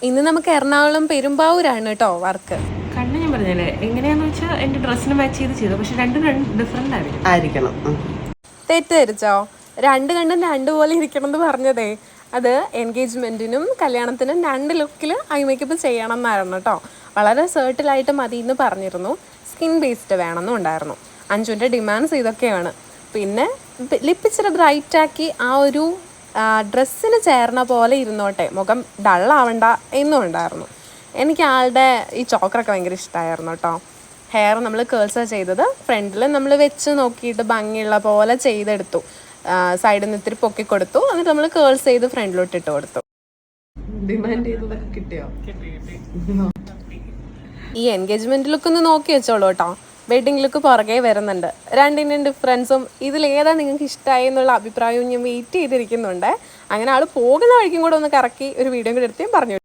ഇന്ന് നമുക്ക് എറണാകുളം പെരുമ്പാവൂരാണ് കേട്ടോ വർക്ക്. കണ്ണ് ഞാൻ പറഞ്ഞല്ലേ എങ്ങനെയാന്ന് വെച്ചാൽ എന്റെ ഡ്രസ്സിന് മാച്ച് ചെയ്ത് പക്ഷെ രണ്ടും ഡിഫറെന്റ് ആയിരിക്കണം. തെറ്റിദ്ധരിച്ചോ? രണ്ട് കണ്ടും രണ്ട് പോലെ ഇരിക്കണം എന്ന് പറഞ്ഞതേ അത് എൻഗേജ്മെന്റിനും കല്യാണത്തിനും രണ്ട് ലുക്കിൽ ഐ മേക്കപ്പ് ചെയ്യണം എന്നായിരുന്നു കേട്ടോ. വളരെ സെർട്ടിലായിട്ട് മതി എന്ന് പറഞ്ഞിരുന്നു. സ്കിൻ ബേസ്ഡ് വേണമെന്നും ഉണ്ടായിരുന്നു. അഞ്ജുവിൻ്റെ ഡിമാൻഡ്സ് ഇതൊക്കെയാണ്. പിന്നെ ലിപ്പ് ഇച്ചിരി ബ്രൈറ്റാക്കി ആ ഒരു ഡ്രസ്സിന് ചേർന്ന പോലെ ഇരുന്നോട്ടെ, മുഖം ഡള്ളാവണ്ട എന്നും ഉണ്ടായിരുന്നു. എനിക്ക് ആളുടെ ഈ ചോക്കറൊക്കെ ഭയങ്കര ഇഷ്ടമായിരുന്നു കേട്ടോ. ഹെയർ നമ്മൾ കേൾസാണ് ചെയ്തത്. ഫ്രണ്ടിൽ നമ്മൾ വെച്ച് നോക്കിയിട്ട് ഭംഗിയുള്ള പോലെ ചെയ്തെടുത്തു. സൈഡിൽ നിന്ന് ഇത്തിരി പൊക്കി കൊടുത്തു. എന്നിട്ട് നമ്മൾ കേൾസ് ചെയ്ത് ഫ്രണ്ടിലോട്ട് ഇട്ട് കൊടുത്തു. ഡിമാൻഡ് ചെയ്തതൊക്കെ കിട്ടിയോ? ഈ എൻഗേജ്മെന്റ് ലുക്ക് ഒന്ന് നോക്കി വെച്ചോളൂ കേട്ടോ. വെഡിങ് ലുക്ക് പുറകെ വരുന്നുണ്ട്. രണ്ടിൻ്റെയും ഡിഫറൻസും ഇതിലേതാ നിങ്ങൾക്ക് ഇഷ്ടമായി എന്നുള്ള അഭിപ്രായവും ഞാൻ വെയിറ്റ് ചെയ്തിരിക്കുന്നുണ്ട്. അങ്ങനെ ആൾ പോകുന്ന വഴിക്കും കൂടെ ഒന്ന് കറക്കി ഒരു വീഡിയോ കൂടെ എടുത്ത് പറഞ്ഞു.